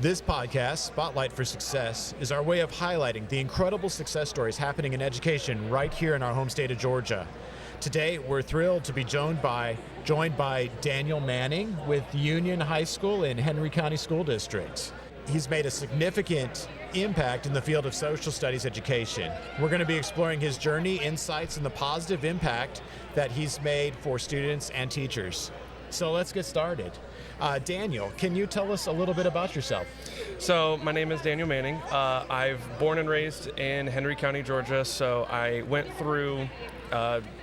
This podcast, Spotlight for Success, is our way of highlighting the incredible success stories happening in education right here in our home state of Georgia. Today, we're thrilled to be joined by Daniel Manning with Union High School in Henry County School District. He's made a significant impact in the field of social studies education. We're going to be exploring his journey, insights, and the positive impact that he's made for students and teachers. So let's get started. Daniel, can you tell us a little bit about yourself? So my name is Daniel Manning. I've born and raised in Henry County, Georgia, so I went through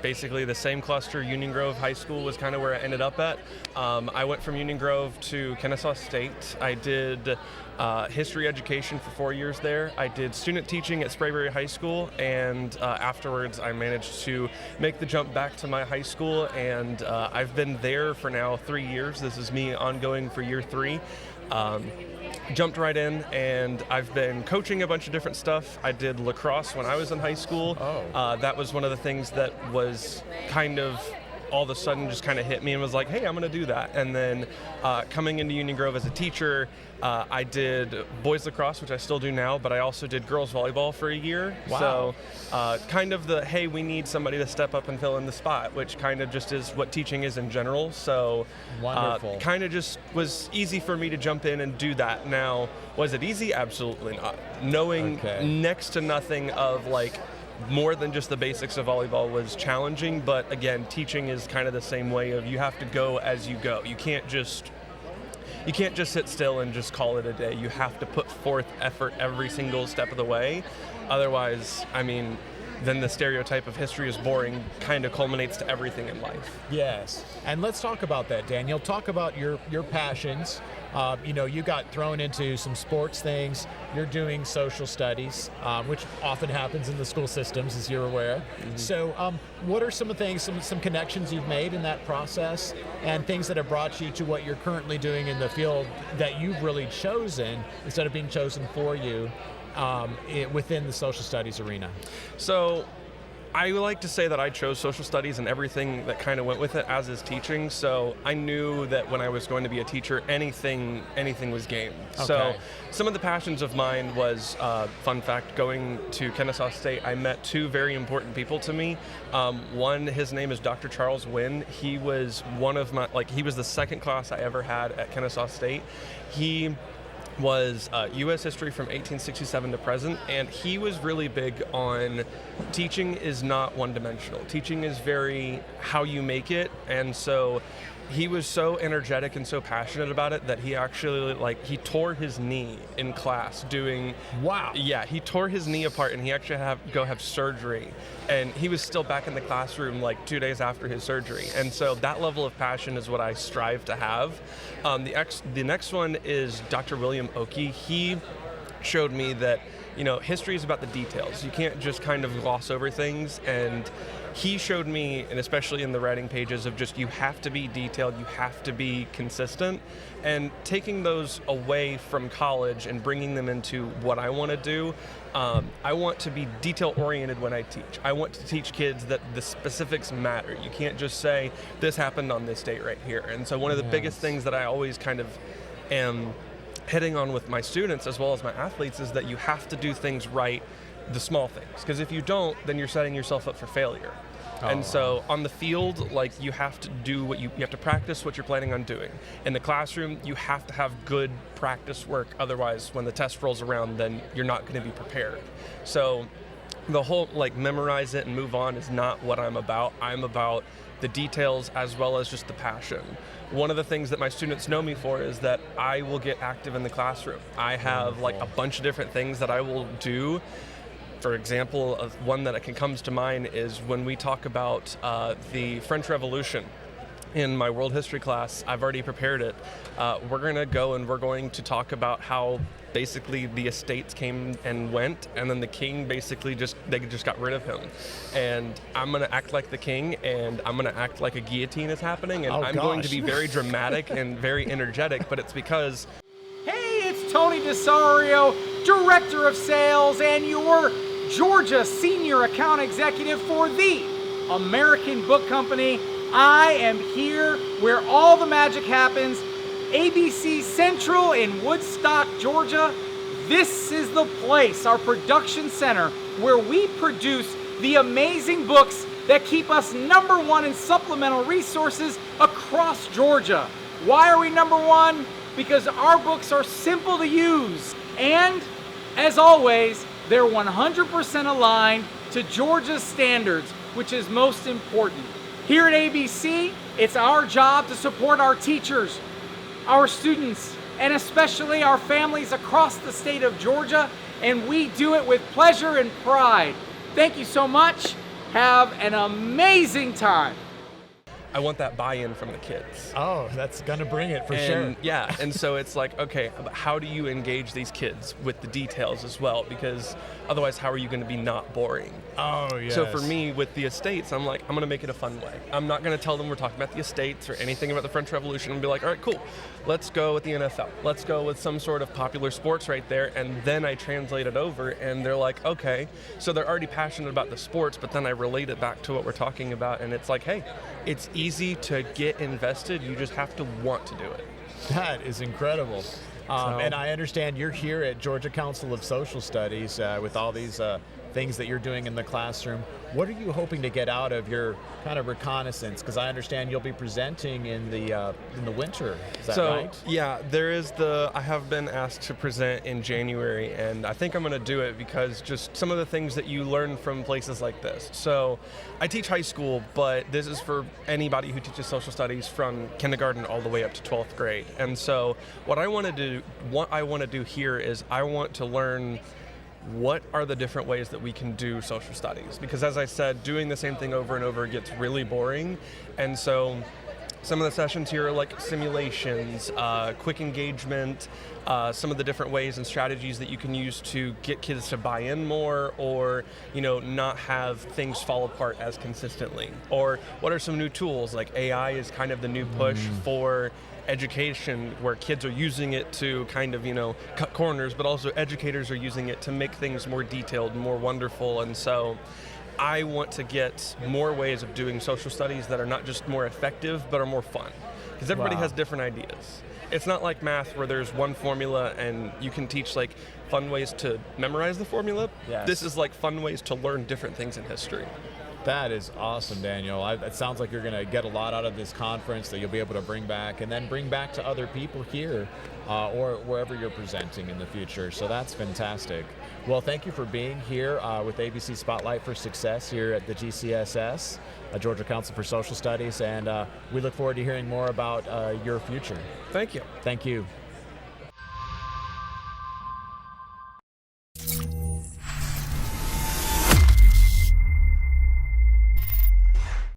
basically the same cluster. Union Grove High School was kind of where I ended up at. I went from Union Grove to Kennesaw State. I did history education for 4 years there. I did student teaching at Sprayberry High School, and afterwards I managed to make the jump back to my high school, and I've been there for now 3 years. This is me ongoing for year 3. Jumped right in, and I've been coaching a bunch of different stuff. I did lacrosse when I was in high school. That was one of the things that was kind of all of a sudden just kind of hit me and was like, hey, I'm going to do that. And then coming into Union Grove as a teacher, I did boys lacrosse, which I still do now, but I also did girls volleyball for a year. Wow. So kind of the, hey, we need somebody to step up and fill in the spot, which kind of just is what teaching is in general. So wonderful. Kind of just was easy for me to jump in and do that. Now, was it easy? Absolutely not. Knowing next to nothing of like more than just the basics of volleyball was challenging, but again, teaching is kind of the same way of you have to go as you go. You can't just sit still and just call it a day. You have to put forth effort every single step of the way. Otherwise, I mean, then the stereotype of history is boring kind of culminates to everything in life. Yes, and let's talk about that, Daniel. Talk about your passions. You got thrown into some sports things. You're doing social studies, which often happens in the school systems, as you're aware. Mm-hmm. So what are some of the things, some connections you've made in that process and things that have brought you to what you're currently doing in the field that you've really chosen instead of being chosen for you within the social studies arena? So I like to say that I chose social studies and everything that kind of went with it, as is teaching. So I knew that when I was going to be a teacher, anything was game. Okay. So some of the passions of mine was, fun fact, going to Kennesaw State, I met two very important people to me. One, his name is Dr. Charles Wynn. He was he was the second class I ever had at Kennesaw State. He was U.S. history from 1867 to present, and he was really big on teaching is not one-dimensional. Teaching is very how you make it, and so he was so energetic and so passionate about it that he actually, he tore his knee in class doing... Wow. Yeah, he tore his knee apart, and he actually had to go have surgery, and he was still back in the classroom 2 days after his surgery, and so that level of passion is what I strive to have. The next one is Dr. William Oakey. He showed me that, history is about the details. You can't just kind of gloss over things, and he showed me, and especially in the writing pages, of just you have to be detailed, you have to be consistent, and taking those away from college and bringing them into what I want to do. I want to be detail-oriented when I teach. I want to teach kids that the specifics matter. You can't just say, this happened on this date right here. And so one of the biggest things that I always kind of am hitting on with my students as well as my athletes is that you have to do things right, the small things. Because if you don't, then you're setting yourself up for failure. And so on the field, you have to do what you have to practice what you're planning on doing. In the classroom, you have to have good practice work. Otherwise, when the test rolls around, then you're not going to be prepared. So the whole memorize it and move on is not what I'm about. I'm about the details as well as just the passion. One of the things that my students know me for is that I will get active in the classroom. I have a bunch of different things that I will do. For example, one that comes to mind is when we talk about the French Revolution. In my world history class, I've already prepared it. We're going to go and we're going to talk about how basically the estates came and went, and then the king basically just got rid of him. And I'm going to act like the king, and I'm going to act like a guillotine is happening, and I'm going to be very dramatic and very energetic, but it's because... Hey, it's Tony DeSario, Director of Sales, and your Georgia Senior Account Executive for the American Book Company. I am here where all the magic happens ABC Central in Woodstock, Georgia. This is the place, our production center, where we produce the amazing books that keep us #1 in supplemental resources across Georgia. Why are we #1? Because our books are simple to use. And, as always, they're 100% aligned to Georgia's standards, which is most important. Here at ABC, it's our job to support our teachers, our students, and especially our families across the state of Georgia, and we do it with pleasure and pride. Thank you so much. Have an amazing time. I want that buy-in from the kids. Oh, that's gonna bring it for And sure. yeah, and so it's like, okay, but how do you engage these kids with the details as well? Because otherwise, how are you going to be not boring? Oh, yes. So for me, with the estates, I'm like, I'm going to make it a fun way. I'm not going to tell them we're talking about the estates or anything about the French Revolution and be like, all right, cool, let's go with the NFL. Let's go with some sort of popular sports right there. And then I translate it over and they're like, okay. So they're already passionate about the sports, but then I relate it back to what we're talking about. And it's like, hey, it's easy to get invested. You just have to want to do it. That is incredible. And I understand you're here at Georgia Council of Social Studies with all these things that you're doing in the classroom. What are you hoping to get out of your kind of reconnaissance? Because I understand you'll be presenting in the winter. Is that right? Yeah, I have been asked to present in January, and I think I'm going to do it because just some of the things that you learn from places like this. So I teach high school, but this is for anybody who teaches social studies from kindergarten all the way up to 12th grade. And so what I want to do here is I want to learn what are the different ways that we can do social studies? Because as I said, doing the same thing over and over gets really boring. And so some of the sessions here are like simulations, quick engagement, some of the different ways and strategies that you can use to get kids to buy in more or, not have things fall apart as consistently. Or what are some new tools? Like AI is kind of the new push for education, where kids are using it to kind of, cut corners, but also educators are using it to make things more detailed, more wonderful. And so I want to get more ways of doing social studies that are not just more effective, but are more fun. Because everybody has different ideas. It's not like math where there's one formula and you can teach like fun ways to memorize the formula. Yes. This is like fun ways to learn different things in history. That is awesome, Daniel. It sounds like you're going to get a lot out of this conference that you'll be able to bring back and then bring back to other people here or wherever you're presenting in the future. So that's fantastic. Well, thank you for being here with ABC Spotlight for Success here at the GCSS, Georgia Council for Social Studies, and we look forward to hearing more about your future. Thank you. Thank you.